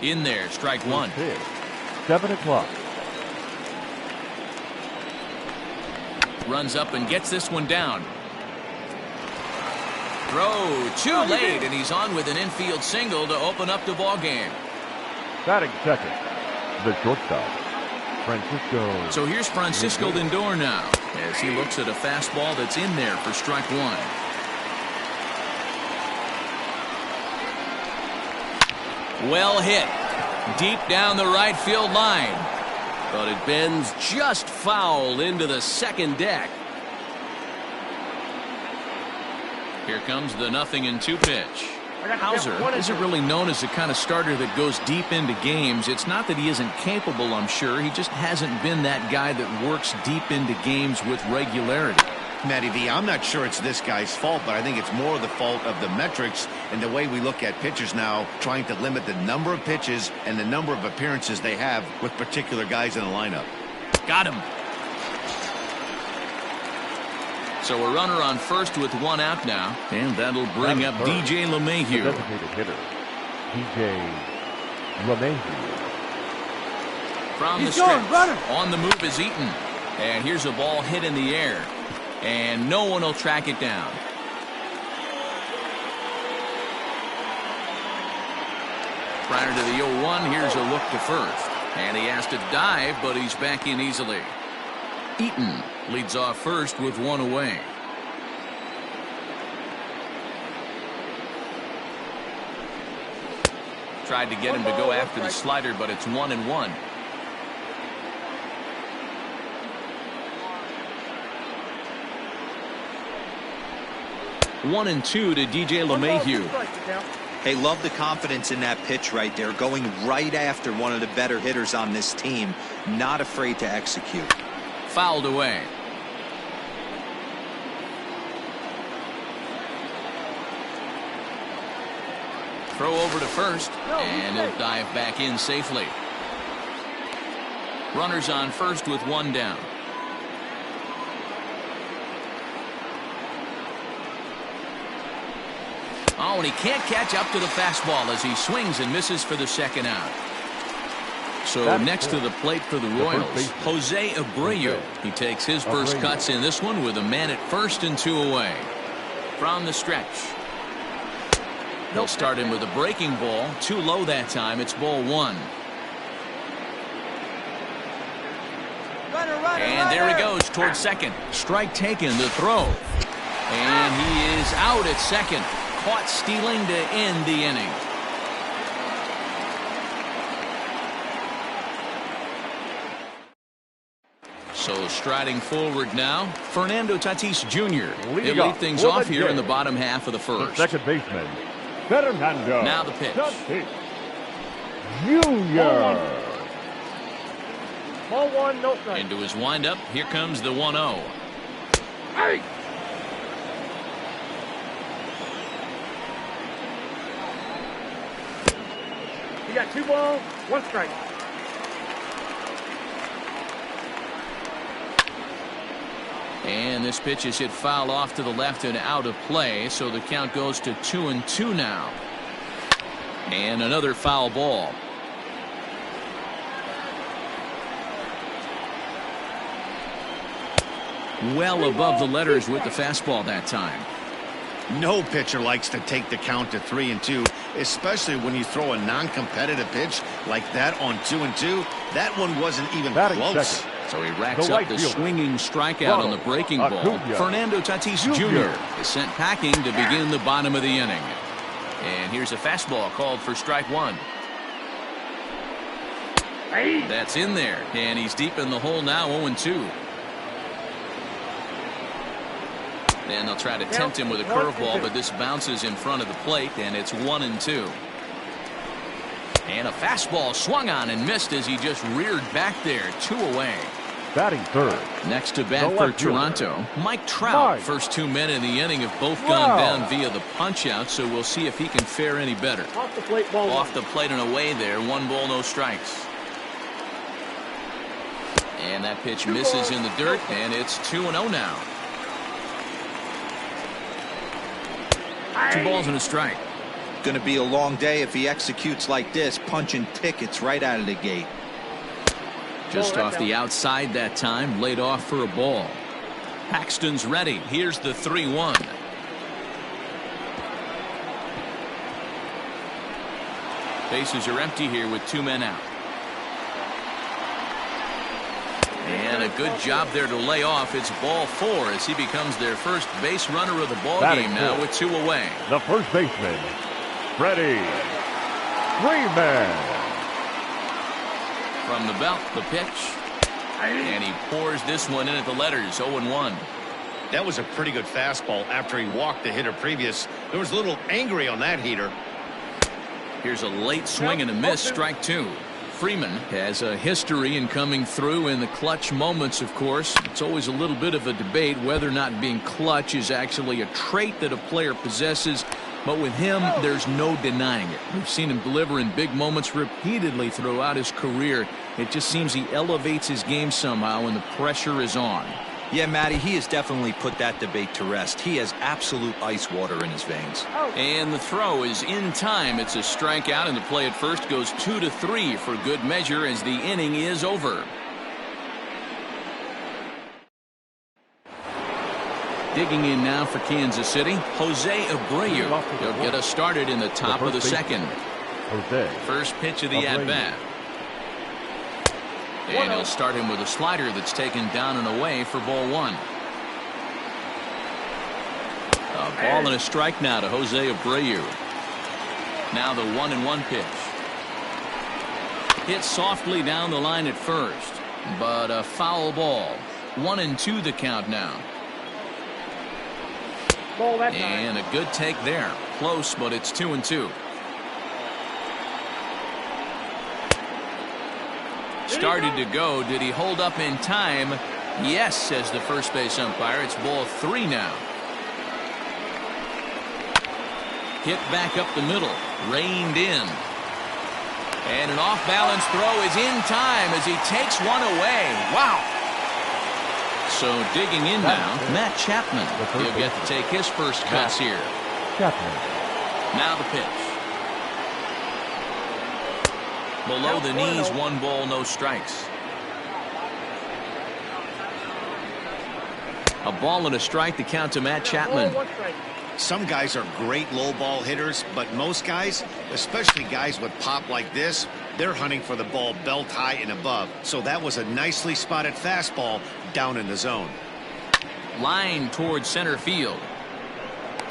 In there, strike one. 7 o'clock. Runs up and gets this one down. Throw too late, and he's on with an infield single to open up the ball game. Batting second, the shortstop, Francisco. So here's Francisco Lindor now as he looks at a fastball that's in there for strike one. Well hit. Deep down the right field line. But it bends just foul into the second deck. Here comes the 0-2 pitch. Hauser isn't really known as the kind of starter that goes deep into games. It's not that he isn't capable, I'm sure. He just hasn't been that guy that works deep into games with regularity. Matty V, I'm not sure it's this guy's fault, but I think it's more the fault of the metrics and the way we look at pitchers now, trying to limit the number of pitches and the number of appearances they have with particular guys in the lineup. Got him. So a runner on first with one out now, and that'll bring up DJ LeMahieu. The designated hitter, DJ LeMahieu. From the stretch, on the move is Eaton, and here's a ball hit in the air, and no one will track it down. Prior to the 0-1, here's a look to first, and he has to dive, but he's back in easily. Eaton leads off first with one away. Tried to get him to go after the slider, but it's 1-1. One and two to DJ LeMahieu. Hey, love the confidence in that pitch right there, going right after one of the better hitters on this team, not afraid to execute. Fouled away. Throw over to first, and he'll dive back in safely. Runners on first with one down. Oh, and he can't catch up to the fastball as he swings and misses for the second out. So next to the plate for the Royals, Jose Abreu. He takes his first cuts in this one with a man at first and two away. From the stretch. He'll start him with a breaking ball. Too low that time. It's ball one. And there he goes towards second. Strike taken, the throw. And he is out at second. Caught stealing to end the inning. So striding forward now, Fernando Tatis Jr. He'll lead things off here in the bottom half of the first. Second baseman, Fernando. Now the pitch. Tatis Jr. Ball one, no strike. Into his windup, here comes the 1-0. Hey! You got 2 balls, 1 strike. And this pitch is hit foul off to the left and out of play, so the count goes to 2-2 now. And another foul ball. Well above the letters with the fastball that time. No pitcher likes to take the count to 3-2, especially when you throw a non-competitive pitch like that on 2-2. That one wasn't even close. So he racks up the swinging strikeout on the breaking ball. Fernando Tatis Jr. is sent packing to begin the bottom of the inning. And here's a fastball called for strike one. That's in there, and he's deep in the hole now, 0-2. And they'll try to tempt him with a curveball, but this bounces in front of the plate, and it's 1-2. And a fastball swung on and missed as he just reared back there, 2 away. Batting third. Next to bat for Toronto, Mike Trout. First 2 men in the inning have both gone down via the punch-out, so we'll see if he can fare any better. Off the plate, ball Off the plate and away there, 1 ball, no strikes. And that pitch misses in the dirt, and it's 2-0 now. 2 balls and a strike. going to be a long day if he executes like this, punching tickets right out of the gate. Just off the outside that time, laid off for a ball. Paxton's ready. Here's the 3-1. Bases are empty here with 2 men out. And a good job there to lay off. It's ball 4 as he becomes their first base runner of the ball game now with 2 away. The first baseman, Freddie Freeman. From the belt, the pitch. And he pours this one in at the letters, 0-1. That was a pretty good fastball after he walked the hitter previous. There was a little angry on that heater. Here's a late swing and a miss, strike 2. Freeman has a history in coming through in the clutch moments, of course. It's always a little bit of a debate whether or not being clutch is actually a trait that a player possesses. But with him, there's no denying it. We've seen him deliver in big moments repeatedly throughout his career. It just seems he elevates his game somehow when the pressure is on. Yeah, Matty, he has definitely put that debate to rest. He has absolute ice water in his veins. And the throw is in time. It's a strikeout, and the play at first goes 2-3 for good measure as the inning is over. Digging in now for Kansas City, Jose Abreu. He'll get us started in the top of the second. First pitch of the at-bat. And he'll start him with a slider that's taken down and away for ball 1. A ball and a strike now to Jose Abreu. Now the 1-1 pitch. Hit softly down the line at first, but a foul ball. 1-2 the count now. And a good take there. Close, but it's 2-2. Started to go. Did he hold up in time? Yes, says the first base umpire. It's ball 3 now. Hit back up the middle. Reined in. And an off-balance throw is in time as he takes one away. Wow. So digging in now, Matt Chapman. He'll get to take his first cuts here. Now the pitch. Below the knees, 1 ball, no strikes. A ball and a strike to count to Matt Chapman. Some guys are great low ball hitters, but most guys, especially guys with pop like this, they're hunting for the ball belt high and above. So that was a nicely spotted fastball down in the zone. Line towards center field.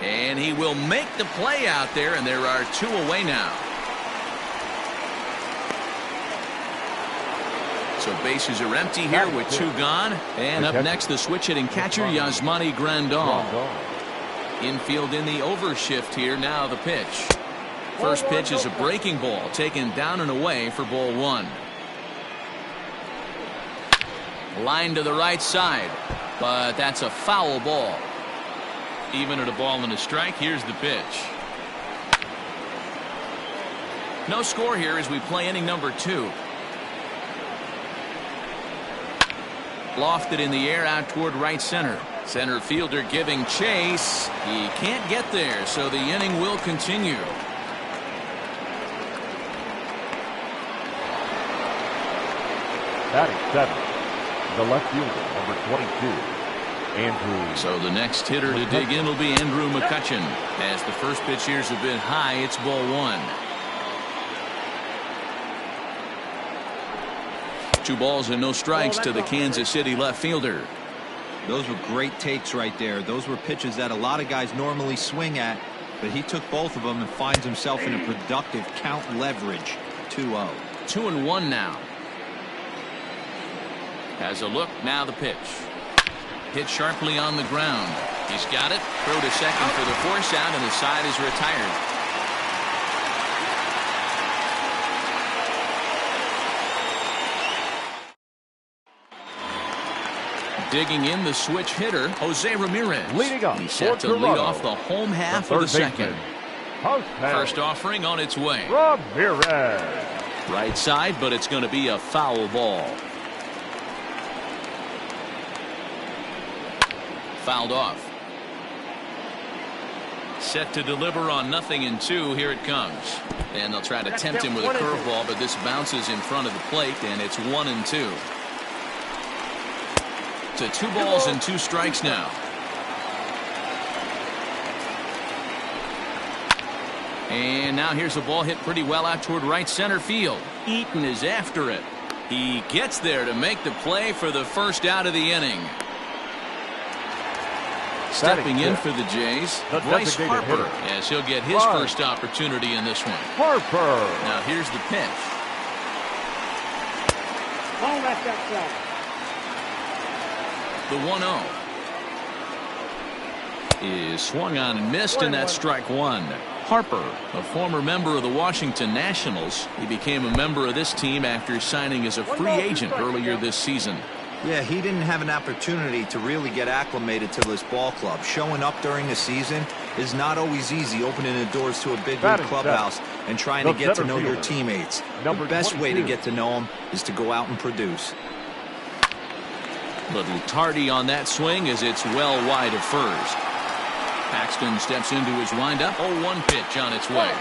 And he will make the play out there, and there are 2 away now. So bases are empty here with 2 gone. And up next, the switch hitting catcher, Yasmani Grandal. Infield in the overshift here. Now the pitch. First pitch is a breaking ball taken down and away for ball 1. Line to the right side, but that's a foul ball. Even at a ball and a strike. Here's the pitch. No score here as we play inning number 2. Lofted in the air out toward right center. Center fielder giving chase. He can't get there, so the inning will continue. Batting 7, the left fielder, number 22, Andrew. So the next hitter to dig in will be Andrew McCutchen. As the first pitch here's a bit high, it's ball 1. 2 balls and no strikes to the Kansas City left fielder. Those were great takes right there. Those were pitches that a lot of guys normally swing at, but he took both of them and finds himself in a productive count leverage. 2-0. 2-1 now. Has a look. Now the pitch. Hit sharply on the ground. He's got it. Throw to second for the force out, and the side is retired. Digging in the switch hitter, Jose Ramirez. Leading up. He's set to lead off the home half of the second. First offering on its way. Ramirez. Right side, but it's going to be a foul ball. Fouled off. set to deliver on 0-2. Here it comes. And they'll try to tempt him with a curveball, but this bounces in front of the plate, and it's 1-2. To 2 balls and 2 strikes now. And now here's a ball hit pretty well out toward right center field. Eaton is after it. He gets there to make the play for the first out of the inning. Stepping in for the Jays, Bryce Harper, as he'll get his first opportunity in this one. Harper. Now here's the pitch. Long left outside. The 1-0 is swung on and missed, and that's strike 1. Harper, a former member of the Washington Nationals. He became a member of this team after signing as a free agent earlier this season. Yeah, he didn't have an opportunity to really get acclimated to this ball club. Showing up during the season is not always easy, opening the doors to a big league clubhouse and trying to get to know your teammates. The best way to get to know them is to go out and produce. Little tardy on that swing as it's well wide of first. Paxton steps into his windup. 0-1 pitch on its way.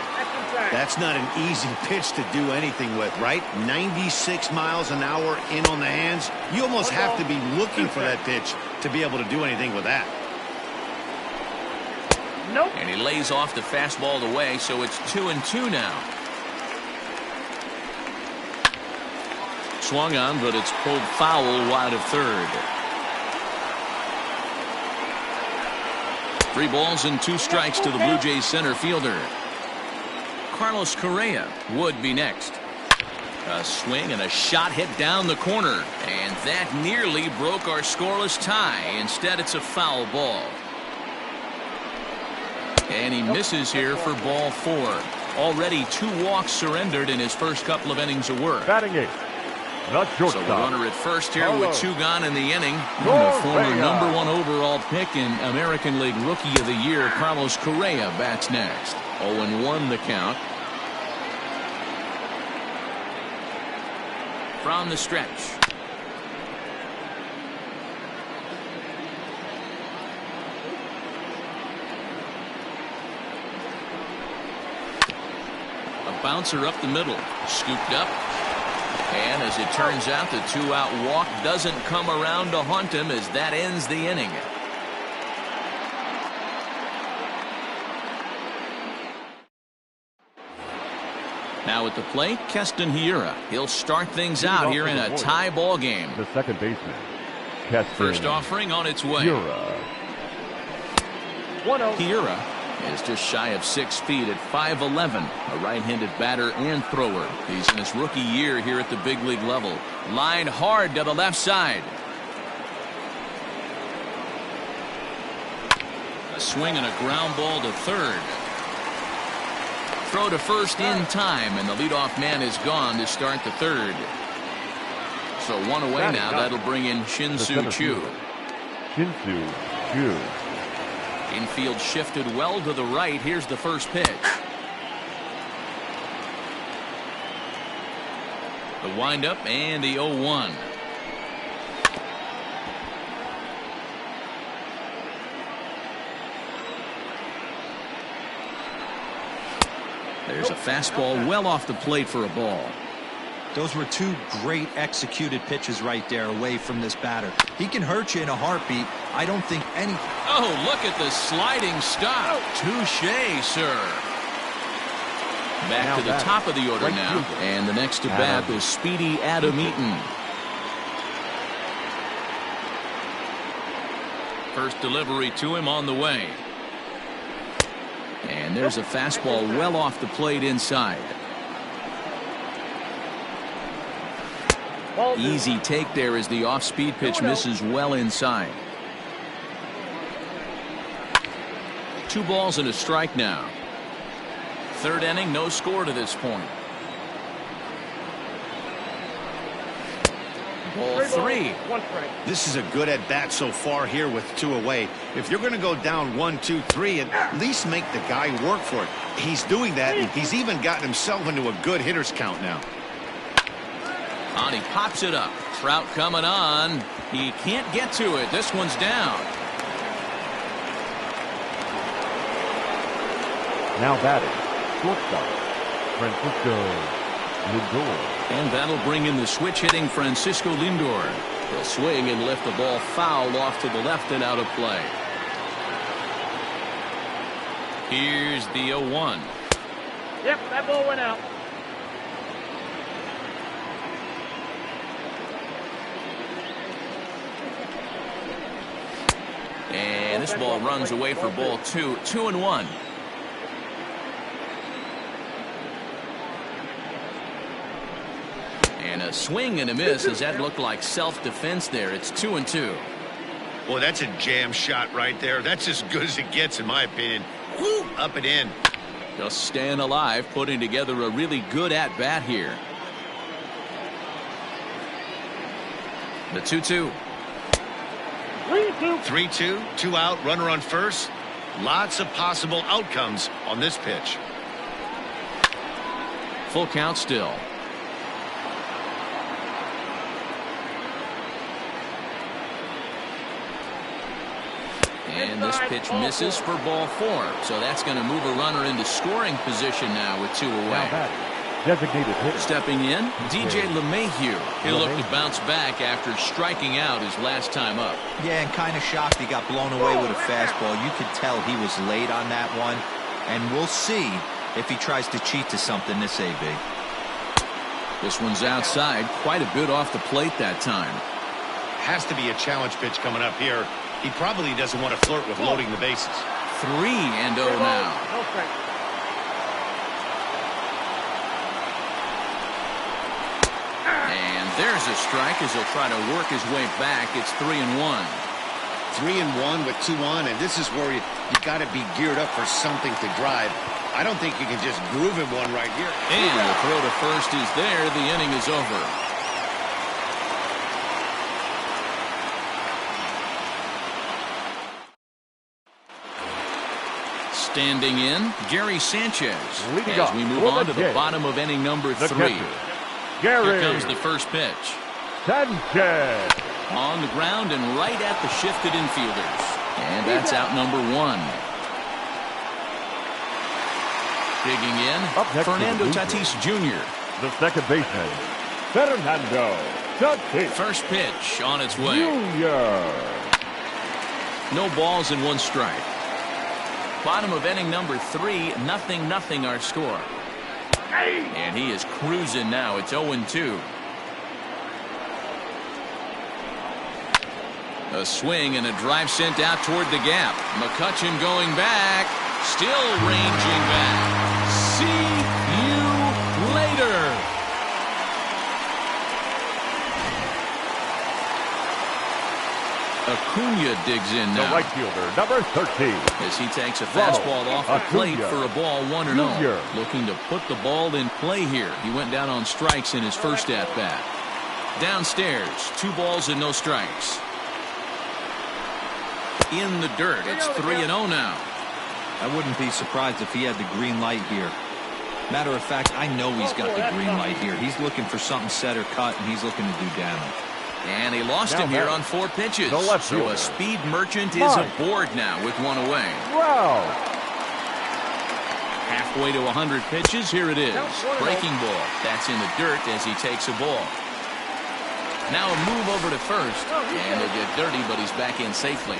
That's not an easy pitch to do anything with, right? 96 miles an hour in on the hands. You almost have to be looking for that pitch to be able to do anything with that. Nope. And he lays off the fastball away, so it's 2-2 now. Swung on, but it's pulled foul wide of third. 3 balls and 2 strikes to the Blue Jays center fielder. Carlos Correa would be next. A swing and a shot hit down the corner, and that nearly broke our scoreless tie. Instead, it's a foul ball. And he misses here for ball 4. Already 2 walks surrendered in his first couple of innings of work. Batting 8. The So the runner at first here with 2 gone in the inning. And the former #1 overall pick and American League Rookie of the Year, Carlos Correa, bats next. 0-1 the count. From the stretch. A bouncer up the middle. Scooped up. And as it turns out, the 2-out walk doesn't come around to haunt him as that ends the inning. Now at the plate, Keston Hiura. He'll start things out here in a tie ball game. The second baseman, Keston First offering on its way. Hiura. Hiura is just shy of 6 feet at 5'11", a right-handed batter and thrower. He's in his rookie year here at the big league level. Line hard to the left side. A swing and a ground ball to third. Throw to first in time, and the leadoff man is gone to start the third. So 1 away now. That'll bring in Shin-Soo Choo. Shin-Soo Choo. Infield shifted well to the right. Here's the first pitch. The windup and the 0-1. There's a fastball well off the plate for a ball. Those were 2 great executed pitches right there away from this batter. He can hurt you in a heartbeat. I don't think any... Oh, look at the sliding stop. Touché, sir. Back to the top of the order now. And the next to bat is Speedy Adam Eaton. First delivery to him on the way. And there's a fastball well off the plate inside. Easy take there as the off-speed pitch misses well inside. 2 balls and a strike now. Third inning, no score to this point. Ball 3. This is a good at-bat so far here with 2 away. If you're going to go down 1, 2, 3, at least make the guy work for it. He's doing that, and he's even gotten himself into a good hitter's count now. On, he pops it up. Trout coming on. He can't get to it. This one's down. Now batting, shortstop, Francisco Lindor. And that'll bring in the switch-hitting Francisco Lindor. He'll swing and lift the ball foul off to the left and out of play. Here's the 0-1. Yep, that ball went out. And this ball runs away for ball 2. 2-1. And a swing and a miss. Does that look like self-defense there? It's 2-2. Well, that's a jam shot right there. That's as good as it gets, in my opinion. Woo, up and in. Just staying alive, putting together a really good at-bat here. The 2-2. 3-2. 3-2, 2 out, runner on first. Lots of possible outcomes on this pitch. Full count still. And this pitch misses for ball 4. So that's going to move a runner into scoring position now with 2 away. Designated hitter. Stepping in, DJ LeMahieu. He'll look to bounce back after striking out his last time up. Yeah, and kind of shocked he got blown away with a fastball. You could tell he was late on that one. And we'll see if he tries to cheat to something this AB. This one's outside, quite a bit off the plate that time. Has to be a challenge pitch coming up here. He probably doesn't want to flirt with loading the bases. 3-0 now. No strike. And there's a strike as he'll try to work his way back. It's 3-1. 3-1 with 2 on, and this is where you got to be geared up for something to drive. I don't think you can just groove him one right here. And the throw to first is there. The inning is over. Standing in, Gary Sanchez. As we move on to the bottom of inning number 3. Here comes the first pitch. Sanchez. On the ground and right at the shifted infielders. And that's out number 1. Digging in, Fernando Tatis Jr. The second baseman, Fernando Tatis. First pitch on its way. Jr. No balls and 1 strike. Bottom of inning number 3, 0-0 our score. And he is cruising now. It's 0-2. A swing and a drive sent out toward the gap. McCutchen going back. Still ranging back. See you later. Acuna digs in now. The right fielder, number 13. As he takes a fastball off the plate for a ball 1-0. Looking to put the ball in play here. He went down on strikes in his first at-bat. Downstairs, 2 balls and no strikes. In the dirt, it's 3-0 now. I wouldn't be surprised if he had the green light here. Matter of fact, I know he's got the green light here. He's looking for something set or cut, and he's looking to do damage. And he lost him here on 4 pitches. So a speed merchant is aboard now with 1 away. Wow. Halfway to 100 pitches. Here it is. Breaking ball. That's in the dirt as he takes a ball. Now a move over to first. And he'll get dirty, but he's back in safely.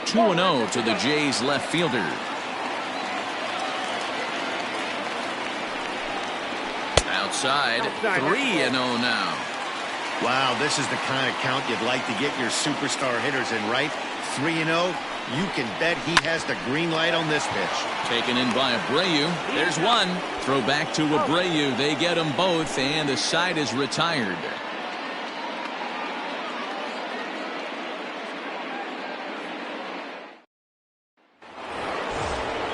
(2-0) to the Jays left fielder. Outside, 3-0 now. Wow, this is the kind of count you'd like to get your superstar hitters in, right? 3-0. You can bet he has the green light on this pitch. Taken in by Abreu. There's 1. Throw back to Abreu. They get them both, and the side is retired.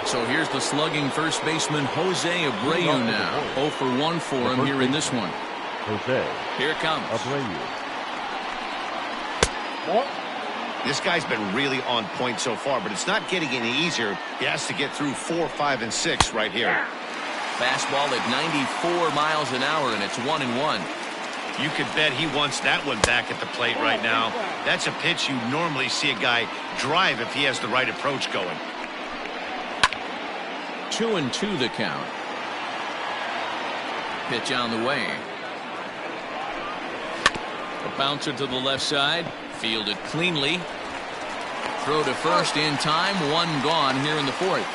So here's the slugging first baseman Jose Abreu now. 0 for 1 for him here in this one. Jose. Here it comes. Abreu. This guy's been really on point so far, but it's not getting any easier. He has to get through 4, 5, and 6 right here. Fastball at 94 miles an hour, and it's 1-1. You could bet he wants that one back at the plate right now. That's a pitch you normally see a guy drive if he has the right approach going. 2-2 the count. Pitch on the way. A bouncer to the left side. Fielded cleanly. Throw to first in time. One gone here in the fourth.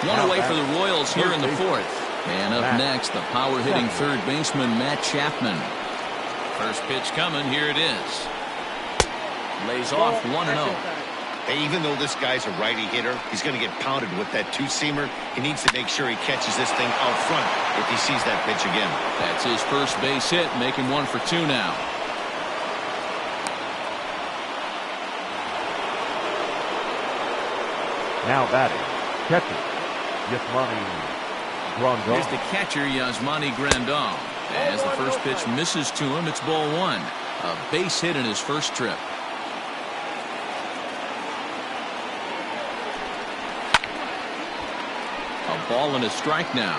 One away for the Royals here in the fourth. And up next, the power-hitting third baseman, Matt Chapman. First pitch coming. Here it is. Lays off 1-0. Hey, even though this guy's a righty hitter, he's going to get pounded with that two-seamer. He needs to make sure he catches this thing out front if he sees that pitch again. That's his first base hit, making 1 for 2 now. Now batting, catcher, Yasmani Grandal. Here's the catcher, Yasmani Grandal. As the first pitch misses to him, it's ball 1. A base hit in his first trip. A ball and a strike now.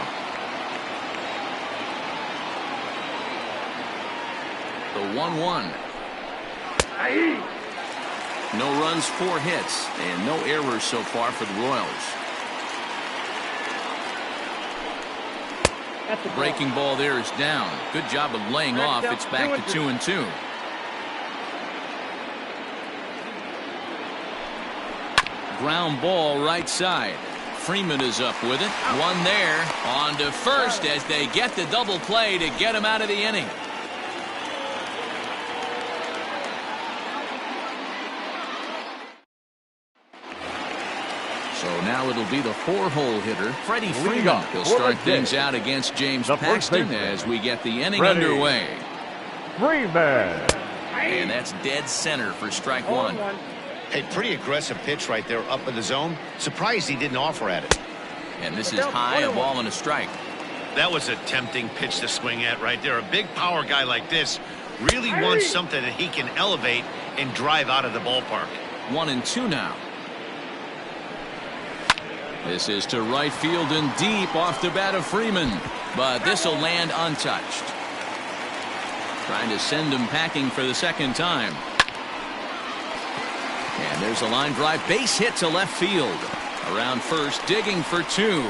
The 1-1. No runs, 4 hits, and no errors so far for the Royals. The breaking ball there is down. Good job of laying off. It's back to 2-2. Ground ball right side. Freeman is up with it. One there. On to first as they get the double play to get him out of the inning. So now it'll be the 4-hole hitter, Freddie Freeman. He'll start things out against James Paxton as we get the inning underway. Freeman. And that's dead center for strike 1. Hey, pretty aggressive pitch right there up in the zone. Surprised he didn't offer at it. And this is high, a ball and a strike. That was a tempting pitch to swing at right there. A big power guy like this really wants something that he can elevate and drive out of the ballpark. 1-2 now. This is to right field and deep off the bat of Freeman. But this will land untouched. Trying to send him packing for the second time. And there's a line drive. Base hit to left field. Around first, digging for 2.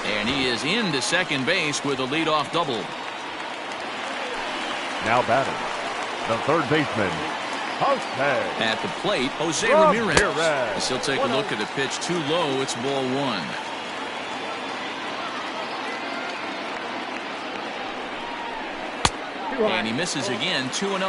And he is into second base with a leadoff double. Now batting, the third baseman, at the plate, Jose Ramirez. As he'll take a look at the pitch too low. It's ball 1. And he misses again. 2-0.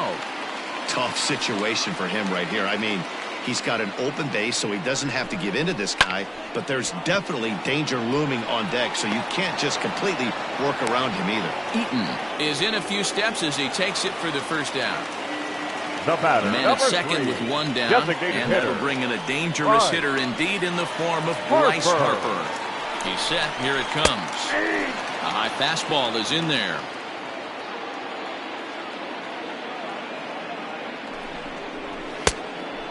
Tough situation for him right here. I mean, he's got an open base, so he doesn't have to give in to this guy, but there's definitely danger looming on deck, so you can't just completely work around him either. Eaton is in a few steps as he takes it for the first down. The batter, man at second 3, with 1 down, and that'll bring in a dangerous hitter indeed in the form of Bryce Harper. He's set. Here it comes. A high fastball is in there.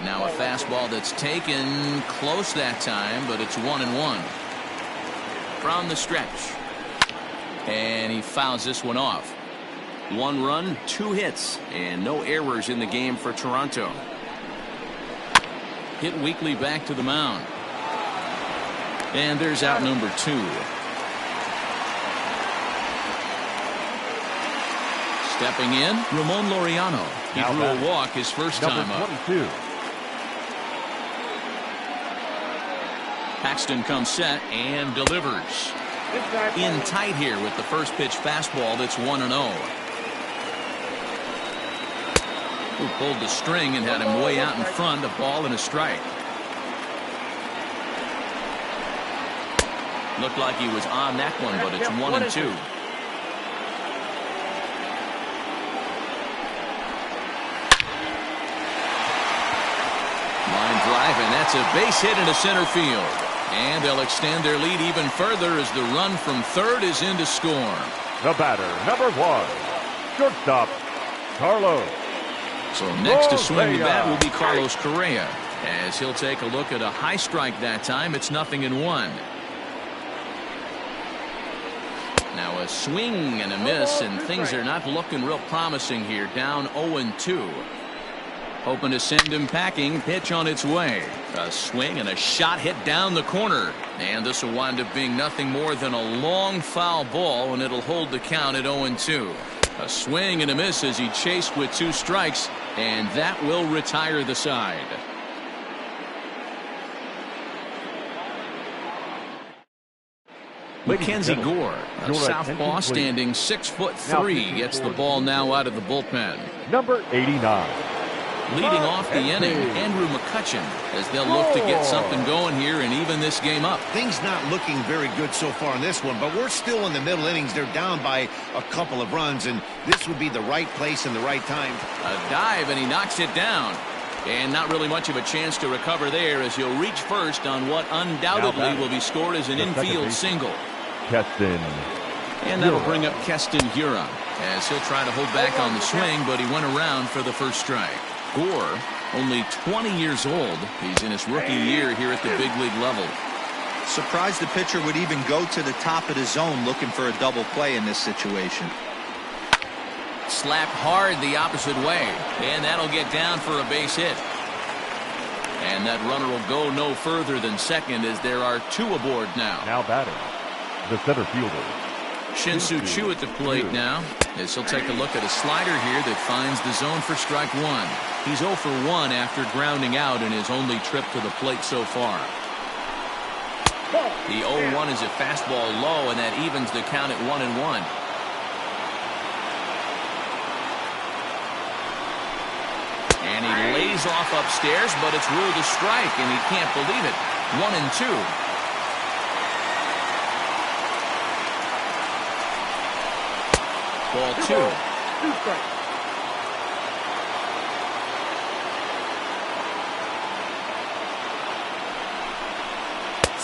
Now a fastball that's taken close that time, but it's 1-1. From the stretch. And he fouls this one off. 1 run, 2 hits, and no errors in the game for Toronto. Hit weakly back to the mound. And there's out number 2. Stepping in, Ramon Laureano. He drew a walk his first time up. 22. Paxton comes set and delivers. In tight here with the first pitch fastball that's 1-0. Who pulled the string and had him way out in front. A ball and a strike. Looked like he was on that one, but it's 1-2. Line drive, and that's a base hit into center field. And they'll extend their lead even further as the run from third is in to score. The batter, number 1, shortstop, Carlos. So next to swing the bat will be Carlos Correa. As he'll take a look at a high strike that time. It's 0-1. Now a swing and a miss, and things are not looking real promising here. Down 0-2. Hoping to send him packing. Pitch on its way. A swing and a shot hit down the corner. And this will wind up being nothing more than a long foul ball, and it'll hold the count at 0-2. A swing and a miss as he chased with 2 strikes, and that will retire the side. Mackenzie Gore, a southpaw standing 6'3", gets the ball now out of the bullpen. Number 89. Leading off the inning, Andrew McCutchen, as they'll look to get something going here and even this game up. Things not looking very good so far in this one, but we're still in the middle innings. They're down by a couple of runs, and this would be the right place and the right time. A dive, and he knocks it down. And not really much of a chance to recover there, as he'll reach first on what undoubtedly will be scored as an infield single. Keston. And that'll bring up Keston Huron, as he'll try to hold back on the swing, but he went around for the first strike. Gore, only 20 years old. He's in his rookie year here at the big league level. Surprised the pitcher would even go to the top of the zone looking for a double play in this situation. Slapped hard the opposite way, and that'll get down for a base hit. And that runner will go no further than second, as there are 2 aboard now. Now batting, the center fielder, Shin-Soo Choo at the plate now, as he'll take a look at a slider here that finds the zone for strike 1. He's 0 for 1 after grounding out in his only trip to the plate so far. The 0-1 is a fastball low, and that evens the count at 1-1. And he lays off upstairs, but it's ruled a strike, and he can't believe it. 1-2. Ball 2. 2 strikes.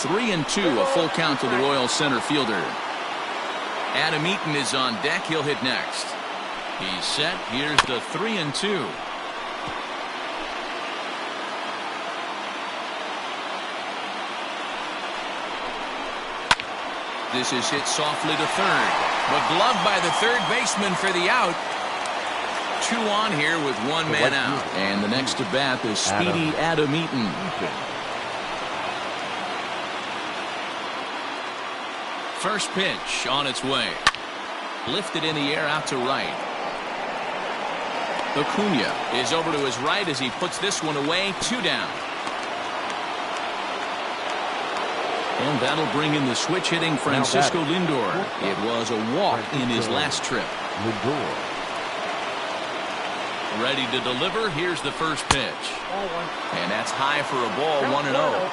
Three and 2, a full count to the Royal center fielder. Adam Eaton is on deck. He'll hit next. He's set. Here's the 3-2. This is hit softly to third, but gloved by the third baseman for the out. 2 on here with 1 man out. And the next to bat is speedy Adam Eaton. First pitch on its way. Lifted in the air out to right. Acuna is over to his right as he puts this one away. 2 down. And that'll bring in the switch hitting Francisco Lindor. It was a walk in his last trip. Lindor. Ready to deliver. Here's the first pitch. And that's high for a ball. 1-0.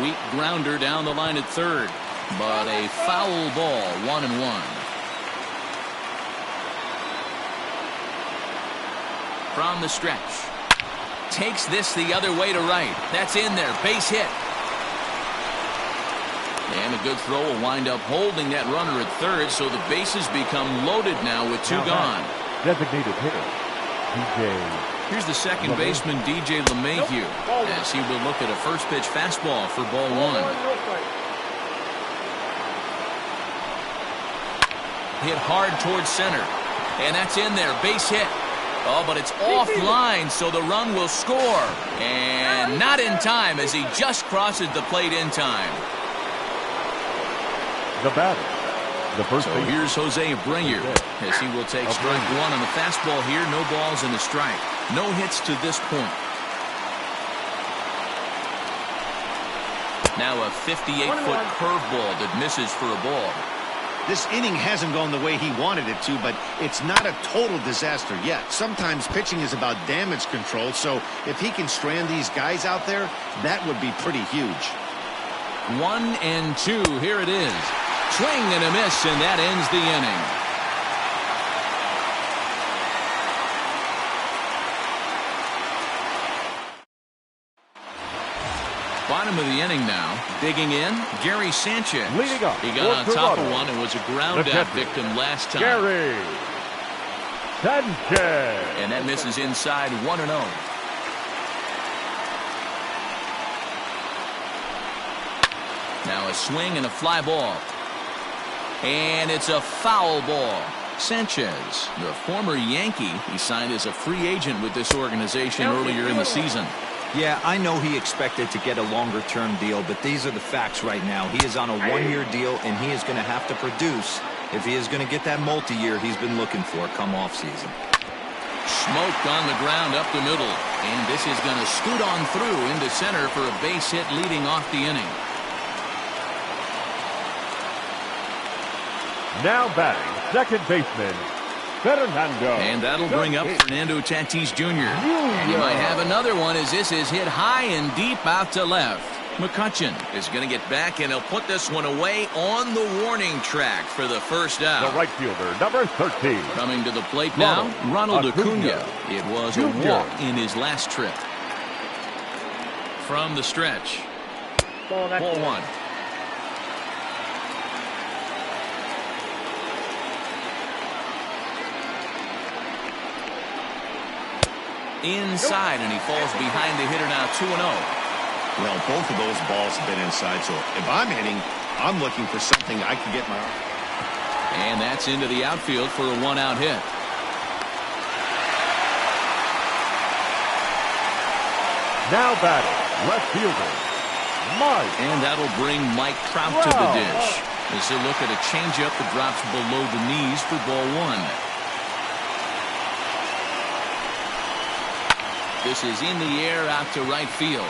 Weak grounder down the line at third, but a foul ball. 1-1. From the stretch, takes this the other way to right. That's in there. Base hit. And a good throw will wind up holding that runner at third, so the bases become loaded now with 2 gone. Designated hitter, DJ. Here's the second baseman, DJ LeMahieu, as he will look at a first pitch fastball for ball 1. Hit hard towards center, and that's in there. Base hit. Oh, but it's offline, so the run will score. And not in time, as he just crosses the plate in time. The batter, the first so here's Jose Abreu, as he will take strike 1 on the fastball here. No balls and a strike. No hits to this point. Now a 58-foot curveball that misses for a ball. This inning hasn't gone the way he wanted it to, but it's not a total disaster yet. Sometimes pitching is about damage control, so if he can strand these guys out there, that would be pretty huge. 1-2. Here it is. Swing and a miss, and that ends the inning. Bottom of the inning now. Digging in, Gary Sanchez. Leading up. He got on top of one and was a ground-out victim last time. Gary Sanchez. And that misses inside. 1-0. Now a swing and a fly ball. And it's a foul ball. Sanchez, the former Yankee, he signed as a free agent with this organization earlier in the season. Yeah, I know he expected to get a longer-term deal, but these are the facts right now. He is on a one-year deal, and he is going to have to produce if he is going to get that multi-year he's been looking for come off-season. Smoked on the ground up the middle, and this is going to scoot on through into center for a base hit leading off the inning. Now batting, second baseman, Fernando. And that'll bring up Fernando Tatis Jr. And he might have another one as this is hit high and deep out to left. McCutchen is going to get back, and he'll put this one away on the warning track for the first out. The right fielder, number 13. Coming to the plate now, Ronald Acuna. It was a walk in his last trip. From the stretch. Ball one. Inside, and he falls behind the hitter now 2-0. Well, both of those balls have been inside, so if I'm hitting, I'm looking for something I can get my... And that's into the outfield for a one-out hit. Now batting, left fielder, Mike. And that'll bring Mike Trout to the dish. As they look at a changeup that drops below the knees for ball one. This is in the air out to right field.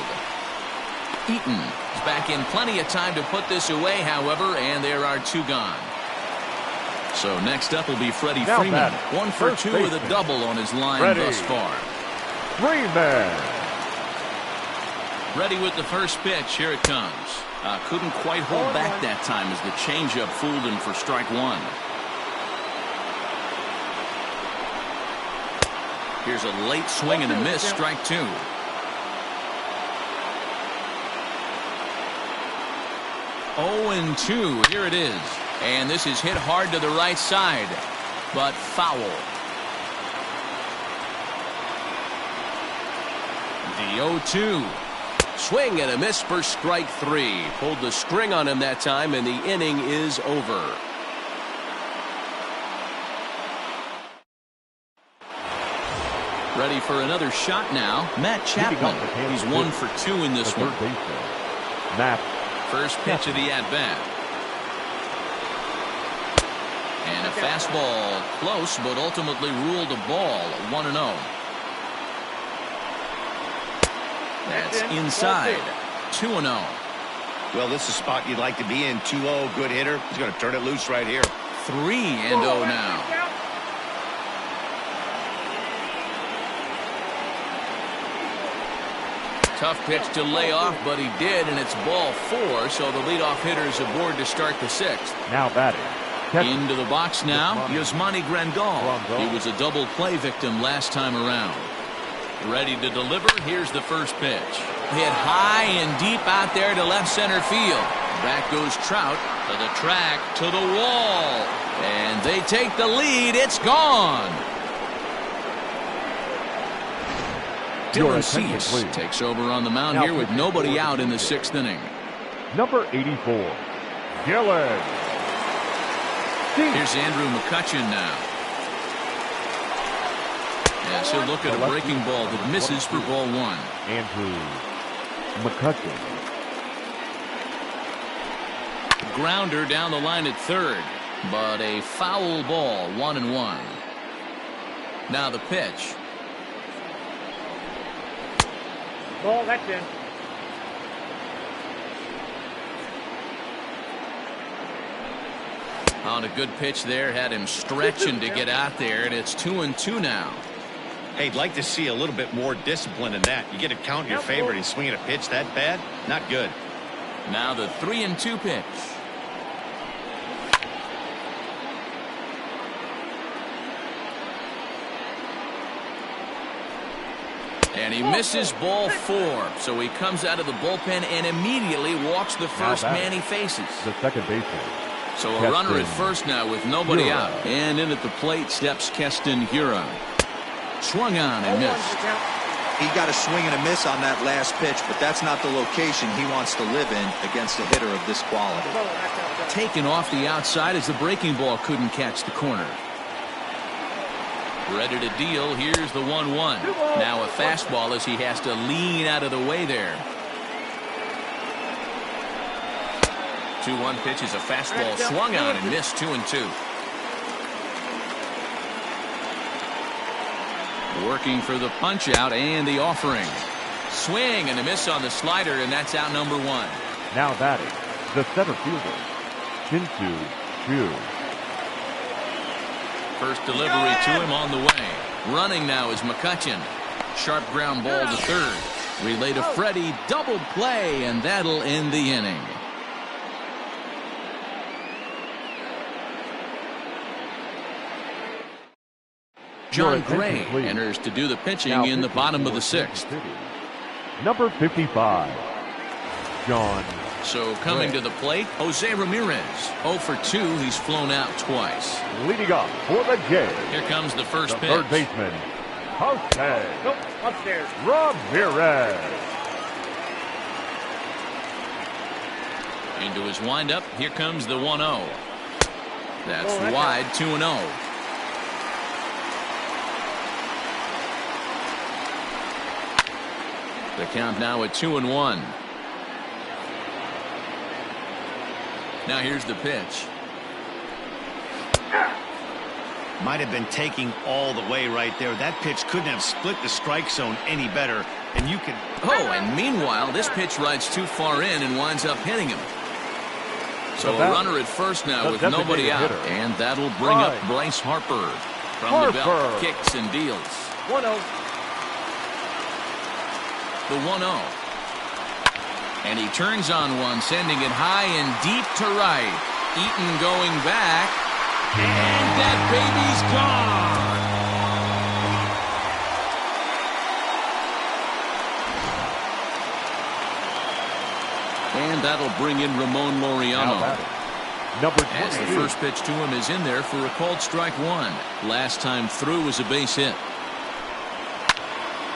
Eaton is back in plenty of time to put this away, however, and there are two gone. So next up will be Freddie Freeman. 1 for 2 with a double on his line thus far. Freeman. Ready with the first pitch. Here it comes. Couldn't quite hold back that time as the changeup fooled him for strike one. Here's a late swing and a miss, strike two. Oh and 2. Here it is. And this is hit hard to the right side, but foul. The 0-2. Swing and a miss for strike three. Pulled the string on him that time, and the inning is over. Ready for another shot now. Matt Chapman. He's 1 for 2 in this one. Matt. First pitch of the at-bat. And a fastball close, but ultimately ruled a ball. 1-0. That's inside. 2-0. Well, this is a spot you'd like to be in. 2-0, good hitter. He's going to turn it loose right here. 3-0 now. Tough pitch to lay off, but he did, and it's ball 4, so the leadoff hitter is aboard to start the 6th. Now batting. Into the box now, Yasmani Grandal. He was a double play victim last time around. Ready to deliver. Here's the first pitch. Hit high and deep out there to left center field. Back goes Trout to the track, to the wall. And they take the lead. It's gone. Dylan Cease takes over on the mound here with nobody out in the 6th inning. Number 84, Dylan. Here's Andrew McCutchen now. Yes, he'll look at a breaking ball that misses for ball 1. Andrew McCutchen. Grounder down the line at third, but a foul ball. 1-1. Now the pitch. Ball, that's in. On a good pitch there, had him stretching to get out there, and it's 2-2 now. Hey, I'd like to see a little bit more discipline in that. You get a count in your favor and he's swinging a pitch that bad? Not good. Now the 3-2 pitch. And he misses ball 4, so he comes out of the bullpen and immediately walks the first man he faces. The second baseman. So a runner at first now with nobody out. And in at the plate steps Keston Hiura. Swung on and missed. He got a swing and a miss on that last pitch, but that's not the location he wants to live in against a hitter of this quality. Taken off the outside as the breaking ball couldn't catch the corner. Ready to deal. Here's the 1-1. Now a fastball as he has to lean out of the way there. 2-1 pitch is a fastball swung on and missed. 2-2. Working for the punch out and the offering. Swing and a miss on the slider, and that's out number 1. Now batting, the center fielder, Shin-Soo Choo. First delivery to him on the way. Running now is McCutchen. Sharp ground ball to third. Relay to Freddie. Double play, and that'll end the inning. John Gray enters to do the pitching now in the bottom of the 6th. Number 55, John. So coming to the plate, Jose Ramirez. 0 for 2. He's flown out twice. Leading off for the Jays. Here comes the first pitch. Third baseman, Jose Nope, upstairs. Ramirez. Into his windup. Here comes the 1-0. That's wide. 2-0. The count now at 2-1. Now here's the pitch. Might have been taking all the way right there. That pitch couldn't have split the strike zone any better. And you can. Oh, and meanwhile, this pitch rides too far in and winds up hitting him. So a runner at first now with nobody out. And that'll bring up Bryce Harper. From the belt, kicks and deals. 1-0. The 1-0. And he turns on one, sending it high and deep to right. Eaton going back. And that baby's gone. And that'll bring in Ramon Laureano. Number As the first pitch to him is in there for a called strike 1. Last time through was a base hit.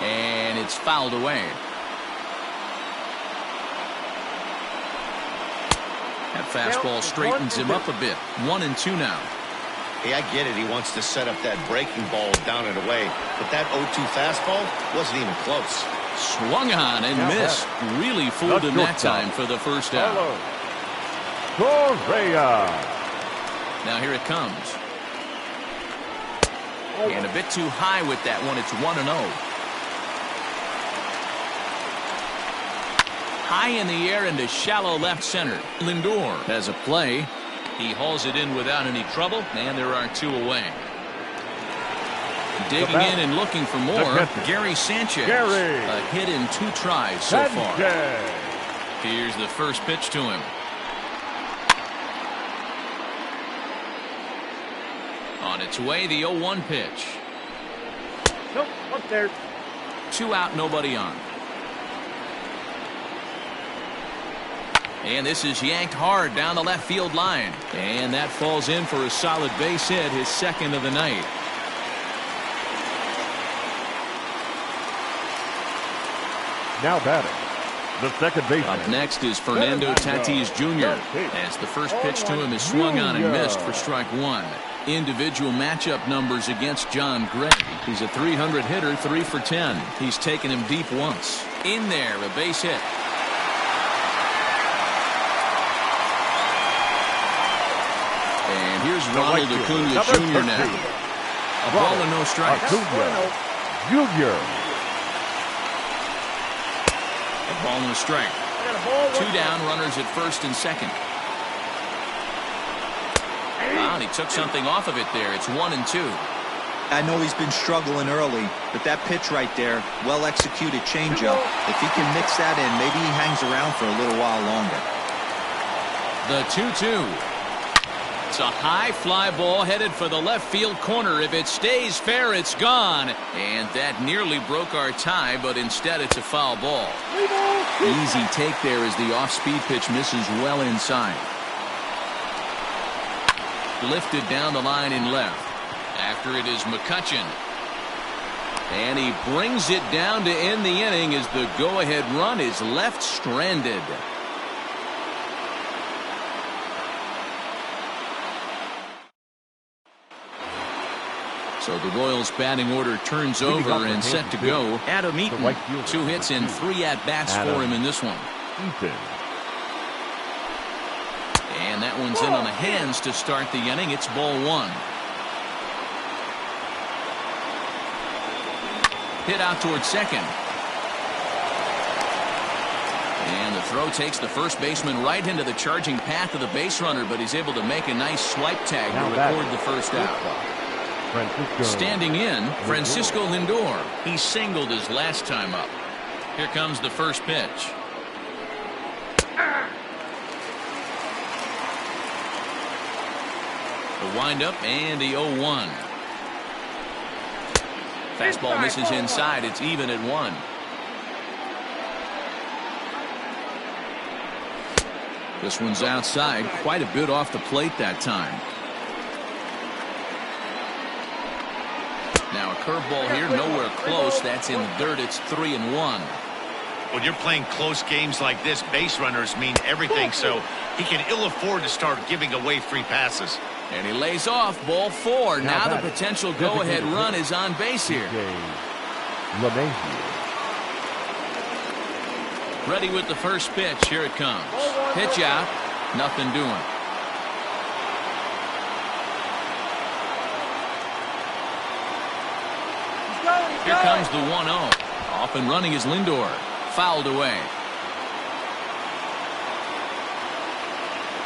And it's fouled away. That fastball straightens him up a bit. 1-2 now. Hey, I get it. He wants to set up that breaking ball down and away. But that 0-2 fastball wasn't even close. Swung on and missed. Really fooled him that time for the first out. Correa. Now here it comes. And a bit too high with that one. It's 1-0. High in the air into shallow left center. Lindor has a play. He hauls it in without any trouble, and there are 2 away. Digging in and looking for more, Gary Sanchez. A hit in 2 tries so far. Here's the first pitch to him. On its way, the 0-1 pitch. Nope, upstairs. 2 out, nobody on. And this is yanked hard down the left field line. And that falls in for a solid base hit, his second of the night. Now batting, the second baseman. Up next is Fernando Tatis Jr. as the first pitch to him is swung on and missed for strike 1. Individual matchup numbers against John Gray. He's a 300 hitter, 3 for 10. He's taken him deep once. In there, a base hit. And here's Ronald Acuna Jr. now. A ball and no strikes. Acuna Jr. A ball and a strike. 2 down, runners at first and second. And he took something off of it there. It's 1-2. I know he's been struggling early, but that pitch right there, well-executed changeup. If he can mix that in, maybe he hangs around for a little while longer. The 2-2. It's a high fly ball headed for the left field corner. If it stays fair, it's gone. And that nearly broke our tie, but instead it's a foul ball. Easy take there as the off-speed pitch misses well inside. Lifted down the line in left. After it is McCutchen. And he brings it down to end the inning as the go-ahead run is left stranded. So the Royals batting order turns over and set to go. Adam Eaton, 2 hits and 3 at-bats for him in this one. And that one's in on the hands to start the inning. It's ball 1. Hit out towards second. And the throw takes the first baseman right into the charging path of the base runner, but he's able to make a nice swipe tag to record the first out. Standing in, Francisco Lindor. He singled his last time up. Here comes the first pitch. The windup and the 0-1. Fastball misses inside. It's even at 1. This one's outside, quite a bit off the plate that time. Now a curveball here, nowhere close. That's in the dirt. It's 3-1. When you're playing close games like this, base runners mean everything, so he can ill afford to start giving away free passes. And he lays off, ball 4. Now the potential go-ahead run is on base here. Ready with the first pitch. Here it comes. Pitch out. Nothing doing. Here comes the 1-0. Off and running is Lindor. Fouled away.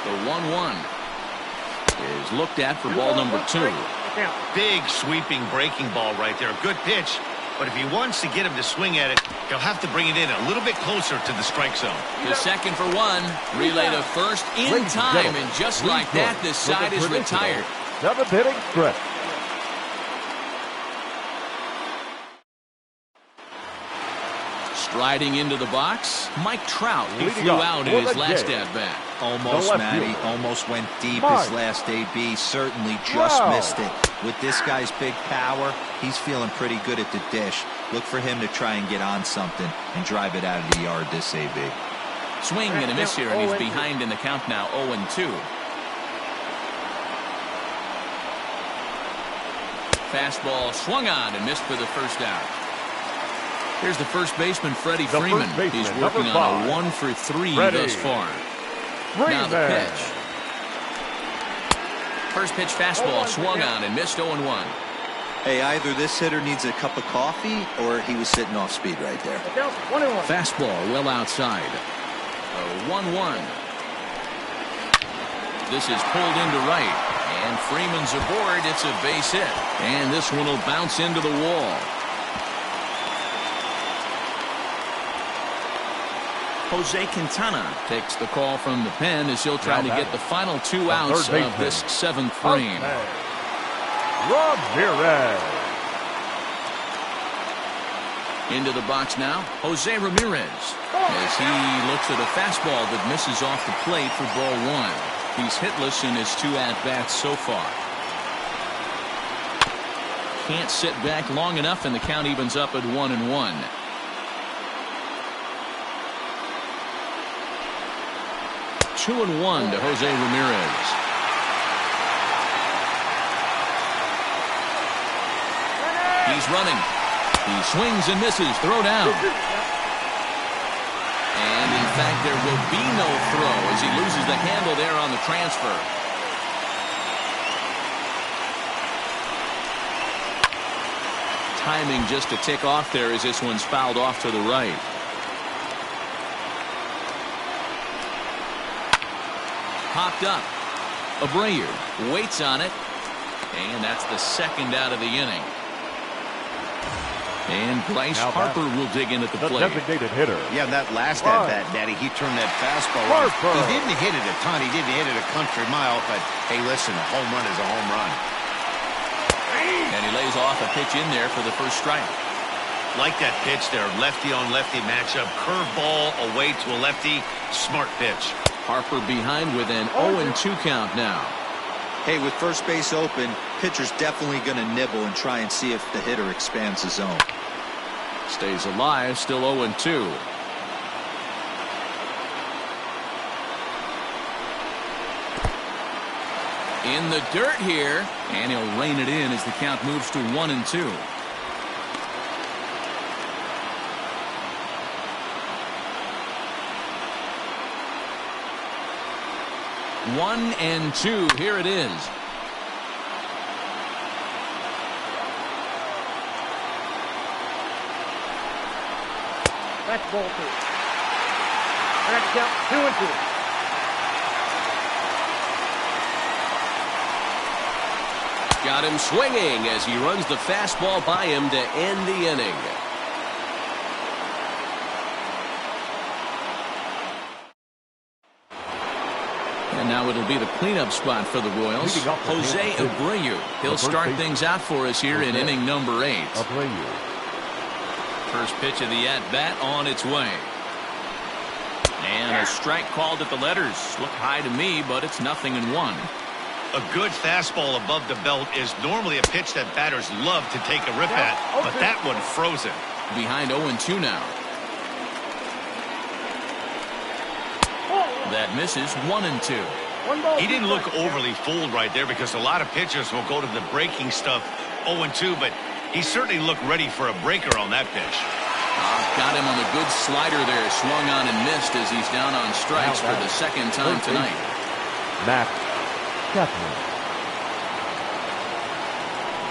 The 1-1 is looked at for ball number 2. Big sweeping breaking ball right there. Good pitch. But if he wants to get him to swing at it, he'll have to bring it in a little bit closer to the strike zone. The second for 1. Relay to first in time. And just like that, this side is retired. 7th inning stretch. Striding into the box, Mike Trout. He flew out in his last at-bat. Almost, Matty. Almost went deep his last AB. Certainly just missed it. With this guy's big power, he's feeling pretty good at the dish. Look for him to try and get on something and drive it out of the yard this AB. Swing and a miss here, and he's behind in the count now, 0-2. Fastball swung on and missed for the first out. Here's the first baseman, Freddie Freeman. He's working on a 1 for 3 thus far. Now the pitch. First pitch fastball swung on and missed 0-1. Hey, either this hitter needs a cup of coffee or he was sitting off speed right there. Fastball well outside. A 1-1. This is pulled into right. And Freeman's aboard. It's a base hit. And this one will bounce into the wall. Jose Quintana takes the call from the pen as he'll try to get the final 2 outs of this 7th frame. Ramirez. Into the box now, Jose Ramirez, as he looks at a fastball that misses off the plate for ball 1. He's hitless in his 2 at-bats so far. Can't sit back long enough, and the count evens up at 1-1. Two and 1 to Jose Ramirez. He's running. He swings and misses. Throw down. And in fact, there will be no throw as he loses the handle there on the transfer. Timing just to tick off there as this one's fouled off to the right. Popped up. Abreu waits on it. And that's the second out of the inning. And Bryce Harper will dig in at the plate. Designated hitter. Yeah, that last at-bat, Daddy, he turned that fastball on. He didn't hit it a ton. He didn't hit it a country mile. But, hey, listen, a home run is a home run. And he lays off a pitch in there for the first strike. Like that pitch there, lefty-on-lefty matchup. Curveball away to a lefty. Smart pitch. Harper behind with an 0-2 count now. Hey, with first base open, pitcher's definitely going to nibble and try and see if the hitter expands the zone. Stays alive, still 0-2. In the dirt here, and he'll rein it in as the count moves to 1-2. One and two. Here it is. That's ball 2. That's count 2-2. Got him swinging as he runs the fastball by him to end the inning. And now it'll be the cleanup spot for the Royals. Jose Abreu. He'll start things out for us here in inning number 8. First pitch of the at-bat on its way. And a strike called at the letters. Look high to me, but it's 0-1. A good fastball above the belt is normally a pitch that batters love to take a rip at, but that one froze it. Behind 0-2 now. That misses. 1-2. He didn't look overly fooled right there because a lot of pitchers will go to the breaking stuff 0-2, but he certainly looked ready for a breaker on that pitch. Got him on the good slider there. Swung on and missed as he's down on strikes for the second time tonight.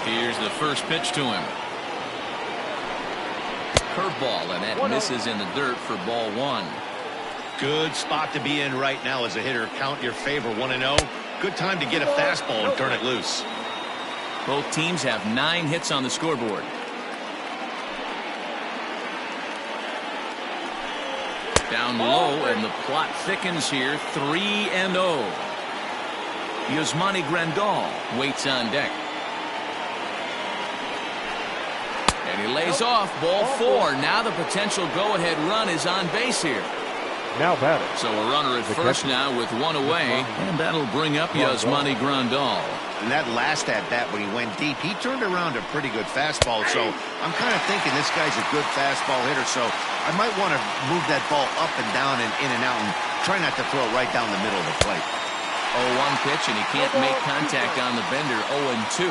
Here's the first pitch to him. Curveball, and that misses in the dirt for ball 1. Good spot to be in right now as a hitter. Count your favor 1-0. Good time to get a fastball and turn it loose. Both teams have 9 hits on the scoreboard. Down low, and the plot thickens here. 3-0. Yasmani Grandal waits on deck. And he lays off. Ball 4. Now the potential go-ahead run is on base here. Now batting. So a runner at first now with 1 away, and that'll bring up Yasmani Grandal. And that last at-bat when he went deep, he turned around a pretty good fastball. So I'm kind of thinking this guy's a good fastball hitter. So I might want to move that ball up and down and in and out and try not to throw it right down the middle of the plate. 0-1 pitch, and he can't make contact on the bender. 0-2.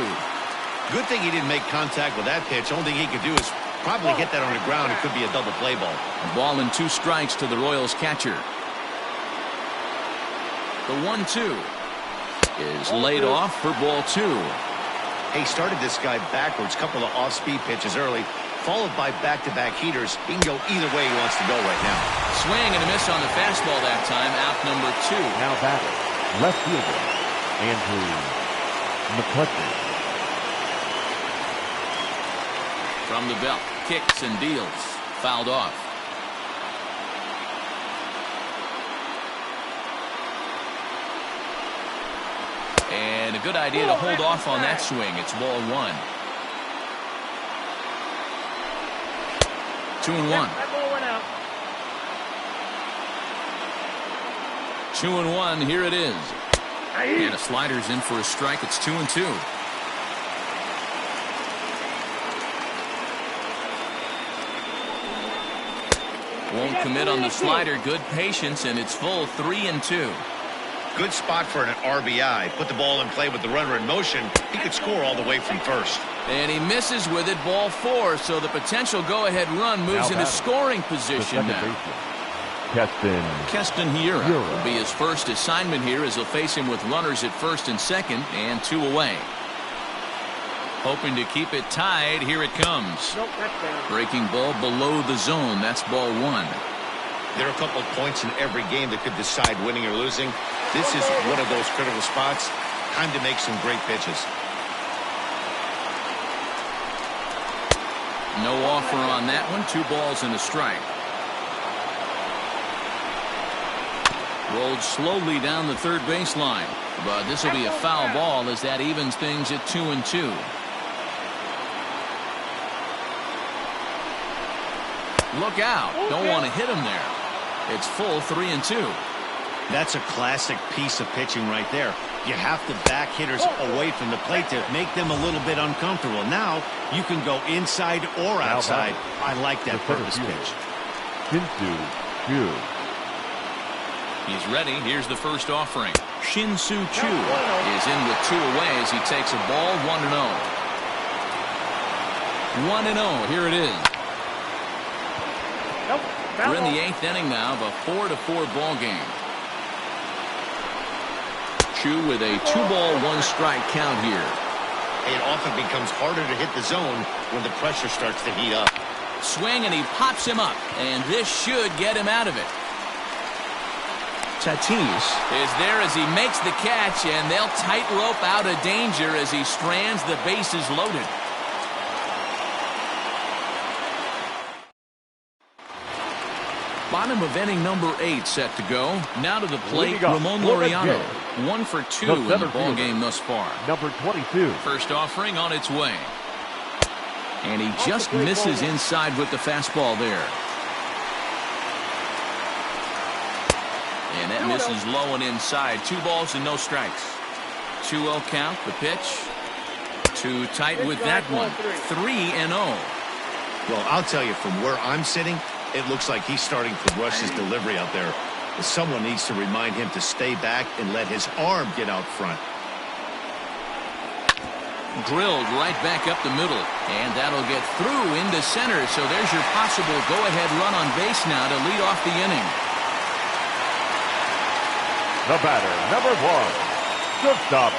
Good thing he didn't make contact with that pitch. Only thing he could do is probably hit that on the ground. It could be a double play ball. A ball and 2 strikes to the Royals catcher. The 1-2 is laid off for ball 2. He started this guy backwards. Couple of off-speed pitches early, followed by back-to-back heaters. He can go either way he wants to go right now. Swing and a miss on the fastball that time. Out number 2. Now batting, left fielder Andrew McCutcheon. From the belt, kicks and deals. Fouled off. And a good idea to hold off on that swing. It's ball 1. 2-1. That ball went out. 2-1. Here it is. And a slider's in for a strike. It's 2-2. Won't commit on the slider. Good patience, and it's full. 3-2. Good spot for an RBI. Put the ball in play with the runner in motion. He could score all the way from first. And he misses with it. Ball 4. So the potential go-ahead run moves into scoring position now. Keston Hiura will be his first assignment here as he'll face him with runners at first and second and 2 away. Hoping to keep it tied. Here it comes. Nope, that's down. Breaking ball below the zone. That's ball 1. There are a couple of points in every game that could decide winning or losing. This is one of those critical spots. Time to make some great pitches. No offer on that one. 2 balls and a strike. Rolled slowly down the third baseline. But this will be a foul ball as that evens things at 2-2. Look out. Don't want to hit him there. It's full. 3-2. That's a classic piece of pitching right there. You have to back hitters away from the plate to make them a little bit uncomfortable. Now you can go inside or outside. I like that purpose pitch. He's ready. Here's the first offering. Shin-Soo Choo is in with 2 away as he takes a ball. 1-0. 1-0. Here it is. We're in the 8th inning now of a 4-4 ball game. Choo with a 2-ball, 1-strike count here. It often becomes harder to hit the zone when the pressure starts to heat up. Swing, and he pops him up, and this should get him out of it. Tatis is there as he makes the catch, and they'll tightrope out of danger as he strands, the bases loaded. Bottom of inning number 8 set to go. Now to the plate, Ramon Laureano. 1 for 2 in the ball game thus far. Number 22. First offering on its way. And he just misses inside with the fastball there. And that misses low and inside. 2 balls and no strikes. 2-0 count, the pitch. Too tight with that one. 3-0. Well, I'll tell you, from where I'm sitting, it looks like he's starting to rush his delivery out there. Someone needs to remind him to stay back and let his arm get out front. Drilled right back up the middle, and that'll get through into center. So there's your possible go-ahead run on base now to lead off the inning. The batter, number 1, shortstop.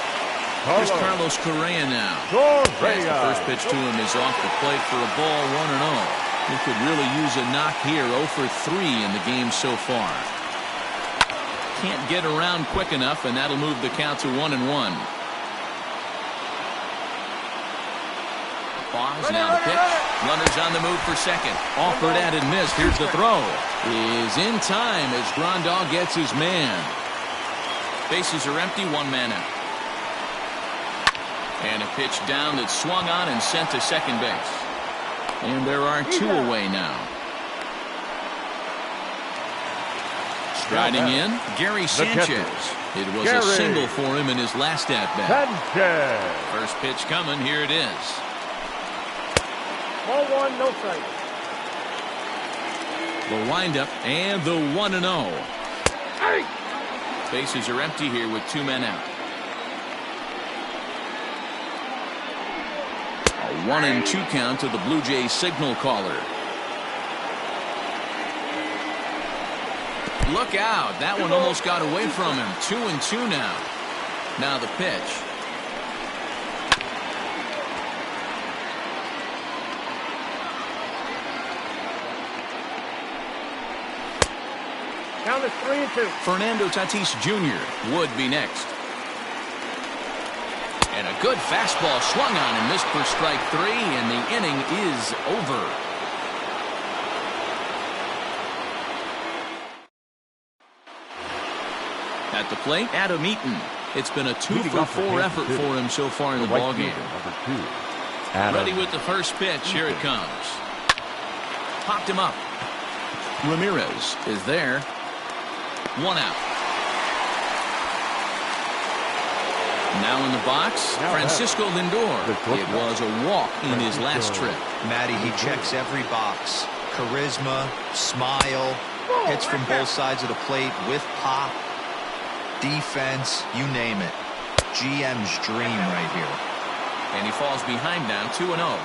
Here's Carlos Correa now. As the first pitch to him is off the plate for a ball. 1-0. He could really use a knock here. 0 for 3 in the game so far. Can't get around quick enough, and that'll move the count to 1-1. Pause, now the pitch. Runners on the move for second. Offered at and missed. Here's the throw. Is in time as Grandal gets his man. Bases are empty, 1 man out. And a pitch down that's swung on and sent to second base. And there are 2 away now. Striding in, Gary Sanchez. It was a single for him in his last at-bat. First pitch coming. Here it is. Ball 1, no strike. The windup and the 1-0. Bases are empty here with 2 men out. A 1-2 count to the Blue Jays signal caller. Look out. That one almost got away from him. 2-2 now. Now the pitch. Count is 3-2. Fernando Tatis Jr. would be next. And a good fastball swung on and missed for strike 3, and the inning is over. At the plate, Adam Eaton. It's been a 2 for 4 effort for him so far in the ballgame. Ready with the first pitch. Here it comes. Popped him up. Ramirez is there. 1 out. Now in the box, Francisco Lindor. It was a walk in his last trip. Matty, he checks every box. Charisma, smile, hits from both sides of the plate with pop, defense, you name it. GM's dream right here. And he falls behind now, 2-0.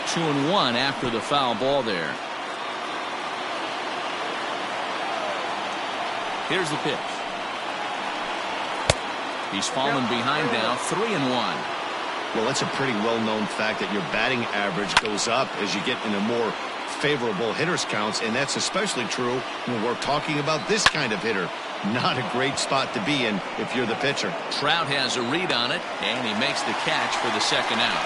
2-1 after the foul ball there. Here's the pitch. He's fallen behind now, 3-1. Well, it's a pretty well-known fact that your batting average goes up as you get into more favorable hitters counts, and that's especially true when we're talking about this kind of hitter. Not a great spot to be in if you're the pitcher. Trout has a read on it, and he makes the catch for the second out.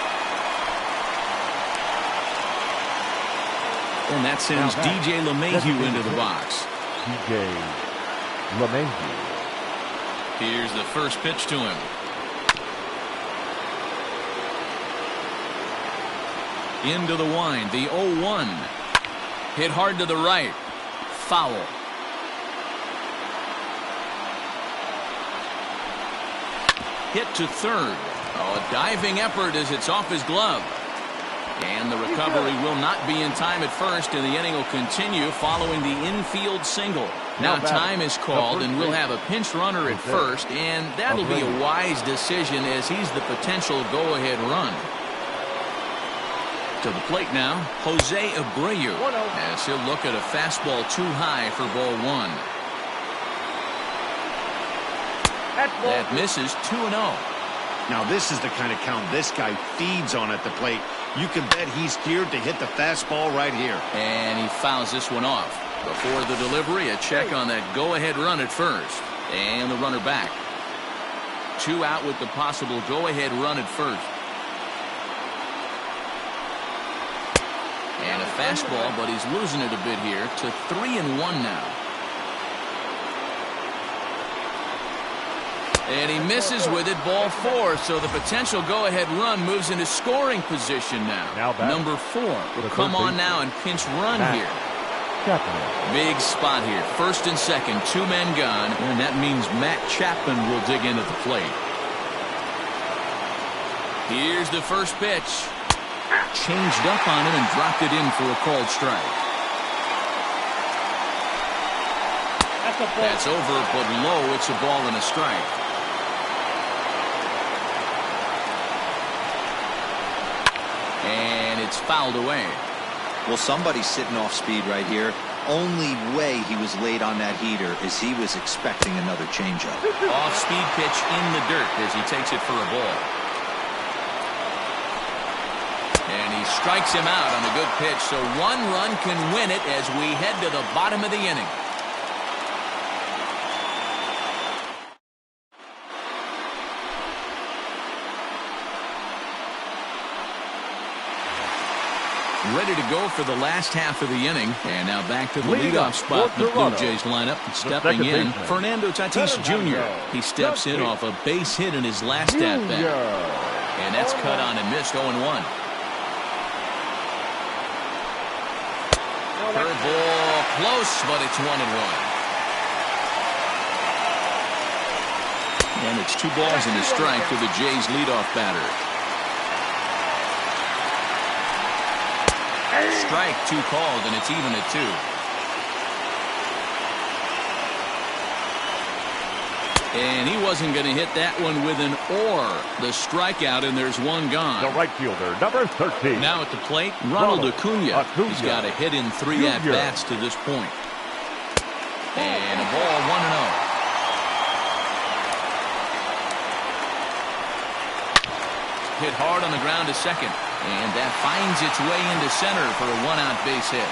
And that sends DJ LeMahieu into the box. DJ LeMahieu. Here's the first pitch to him. Into the wind, the 0-1. Hit hard to the right. Foul. hit to third. Oh, a diving effort as it's off his glove. And the recovery will not be in time at first, and the inning will continue following the infield single. Now time is called, and we'll have a pinch runner at first, and that'll be a wise decision as he's the potential go-ahead run. To the plate now, Jose Abreu, as he'll look at a fastball too high for ball one. That misses 2-0. Now this is the kind of count this guy feeds on at the plate. You can bet he's geared to hit the fastball right here. And he fouls this one off. Before the delivery, a check on that go-ahead run at first. And the runner back. 2 out with the possible go-ahead run at first. And a fastball, but he's losing it a bit here to 3-1 now. And he misses with it, ball 4, so the potential go-ahead run moves into scoring position now. Number 4 will come on now and pinch run here. Big spot here, first and second, 2 men gone, and that means Matt Chapman will dig into the plate. Here's the first pitch. Changed up on him and dropped it in for a called strike. That's over, but low, it's a ball and a strike. And it's fouled away. Well, somebody's sitting off speed right here. Only way he was late on that heater is he was expecting another changeup. Off-speed pitch in the dirt as he takes it for a ball. And he strikes him out on a good pitch, so 1 run can win it as we head to the bottom of the inning. Ready to go for the last half of the inning. And now back to the leadoff spot in the Blue Jays lineup. Stepping in, Fernando Tatis Jr. He steps in off a base hit in his last at-bat. And that's cut on and missed 0-1. Curveball close, but it's 1-1. And it's 2 balls and a strike to the Jays leadoff batter. Strike 2 called, and it's even at 2. And he wasn't going to hit that one with an or. The strikeout, and there's 1 gone. The right fielder, number 13. Now at the plate, Ronald Acuna. He's got a hit in 3 at-bats to this point. And a ball 1-0. Hit hard on the ground to second. And that finds its way into center for a 1-out base hit.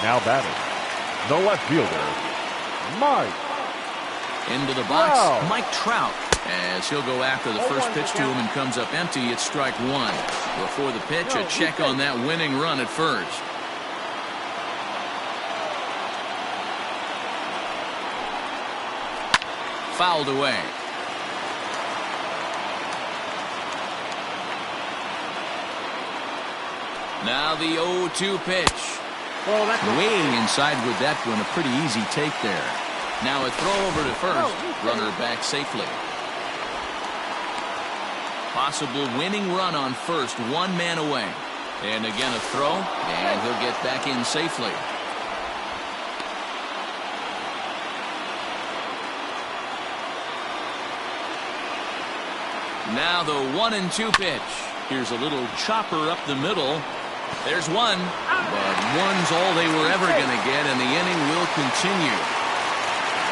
Now batting, the left fielder, Mike. Into the box, Mike Trout. As he'll go after the first pitch to him and comes up empty, it's strike 1. Before the pitch, a check on that winning run at first. Fouled away. Now the 0-2 pitch. Way inside with that one. A pretty easy take there. Now a throw over to first. Runner back safely. Possible winning run on first. 1 man away. And again a throw. And he'll get back in safely. Now the 1-2 pitch. Here's a little chopper up the middle. There's 1, but 1's all they were ever going to get, and the inning will continue.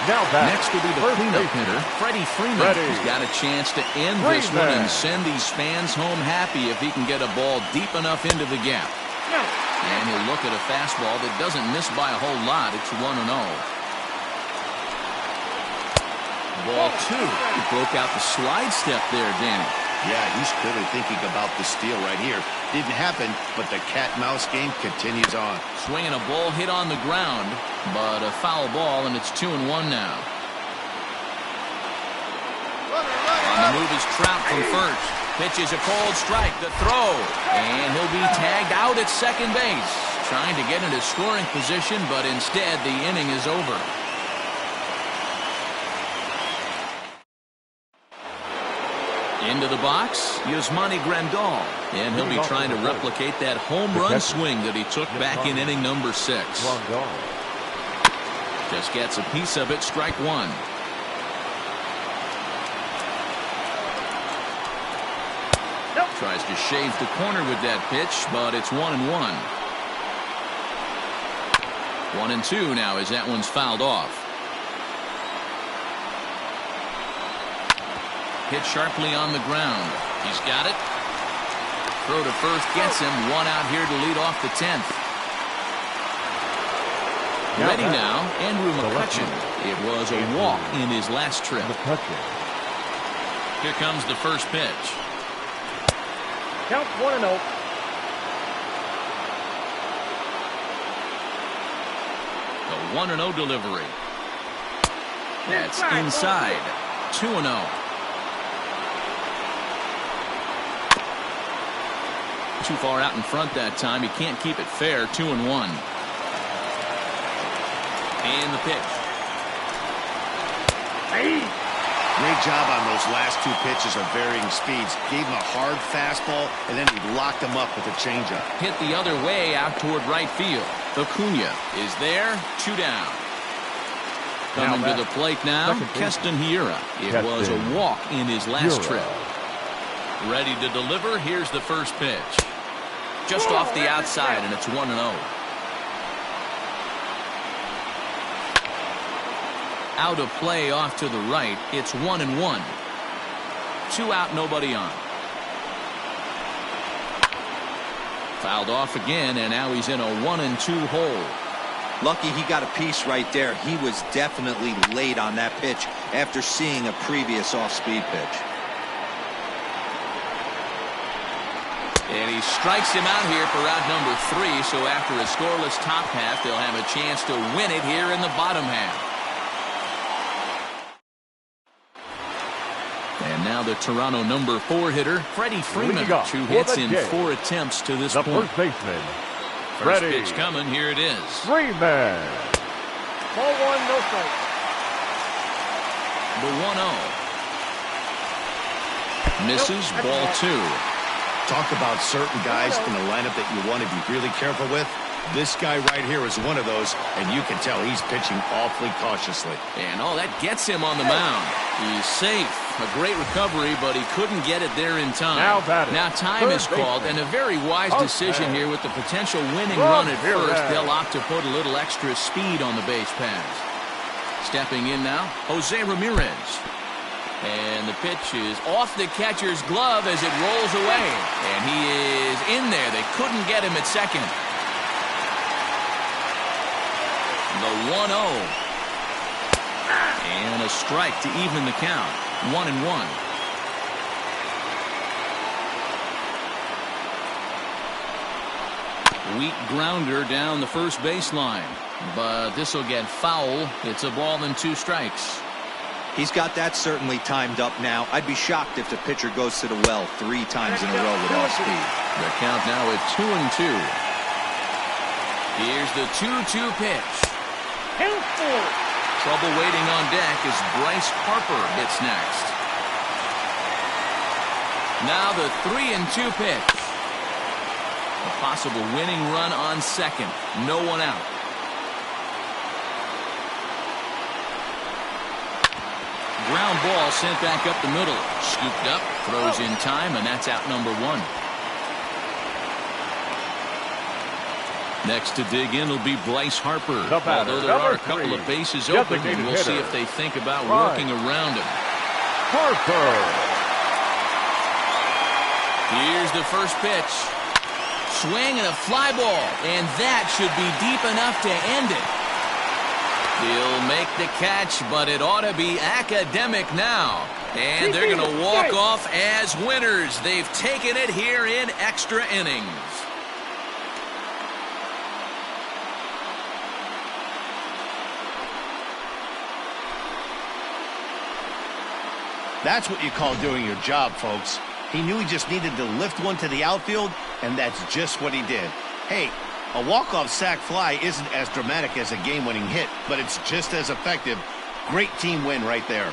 Now back. Next will be the cleanup hitter, Freddie Freeman. He's got a chance to end this one and send these fans home happy if he can get a ball deep enough into the gap. And he'll look at a fastball that doesn't miss by a whole lot. It's 1-0. Ball 2. He broke out the slide step there, Danny. Yeah, he's clearly thinking about the steal right here. Didn't happen, but the cat-mouse game continues on. Swinging a ball hit on the ground, but a foul ball, and it's 2-1 now. On the move is Trout from first. Pitches a cold strike, the throw, and he'll be tagged out at second base. Trying to get into scoring position, but instead the inning is over. Into the box, Yasmani Grandal. And he'll be trying to replicate that home run swing that he took back in inning number 6. Just gets a piece of it, strike one. Tries to shave the corner with that pitch, but it's 1-1. 1-2 now as that one's fouled off. Hit sharply on the ground. He's got it. Throw to first gets him. One out here to lead off the 10th. Ready now, Andrew McCutchen. It was a walk in his last trip. Here comes the first pitch. Count 1-0. The 1-0 delivery. That's inside. 2-0. Too far out in front that time. He can't keep it fair. 2-1. And the pitch. Hey. Great job on those last two pitches of varying speeds. Gave him a hard fastball, and then he locked him up with a changeup. Hit the other way out toward right field. Acuna is there. 2 down. Coming to the plate now, Keston Hiura. It was a walk in his last trip. Ready to deliver. Here's the first pitch. Just off the outside, and it's 1-0. Out of play off to the right. It's 1-1. 2 out, nobody on. Fouled off again, and now he's in a 1-2 hole. Lucky he got a piece right there. He was definitely late on that pitch after seeing a previous off-speed pitch. And he strikes him out here for out number 3. So after a scoreless top half, they'll have a chance to win it here in the bottom half. And now the Toronto number 4 hitter, Freddie Freeman, 2 hits in 4 attempts to this point. First baseman, First pitch coming. Here it is. Freeman. Ball 1, no strike. The 1-0. Misses. Ball 2. Talk about certain guys in the lineup that you want to be really careful with. This guy right here is one of those, and you can tell he's pitching awfully cautiously. And that gets him on the mound. He's safe. A great recovery, but he couldn't get it there in time. Now time is called, and a very wise decision here with the potential winning run at first. They'll opt to put a little extra speed on the base pass. Stepping in now, Jose Ramirez. And the pitch is off the catcher's glove as it rolls away. And he is in there. They couldn't get him at second. The 1-0. And a strike to even the count. 1-1. Weak grounder down the first baseline. But this will get foul. It's a ball and 2 strikes. He's got that certainly timed up now. I'd be shocked if the pitcher goes to the well 3 times in a row with off speed. The count now at 2-2. Here's the 2-2 pitch. Trouble waiting on deck as Bryce Harper hits next. Now the 3-2 pitch. A possible winning run on second. No one out. Ground ball sent back up the middle. Scooped up, throws in time, and that's out number 1. Next to dig in will be Bryce Harper. Although there are a couple of bases open, and we'll see if they think about working around him. Harper. Here's the first pitch. Swing and a fly ball, and that should be deep enough to end it. He'll make the catch, but it ought to be academic now. And they're going to walk off as winners. They've taken it here in extra innings. That's what you call doing your job, folks. He knew he just needed to lift one to the outfield, and that's just what he did. Hey, a walk-off sac fly isn't as dramatic as a game-winning hit, but it's just as effective. Great team win right there.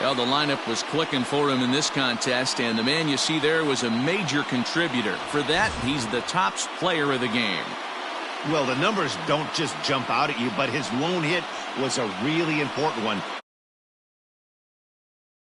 Well, the lineup was clicking for him in this contest, and the man you see there was a major contributor. For that, he's the top player of the game. Well, the numbers don't just jump out at you, but his lone hit was a really important one.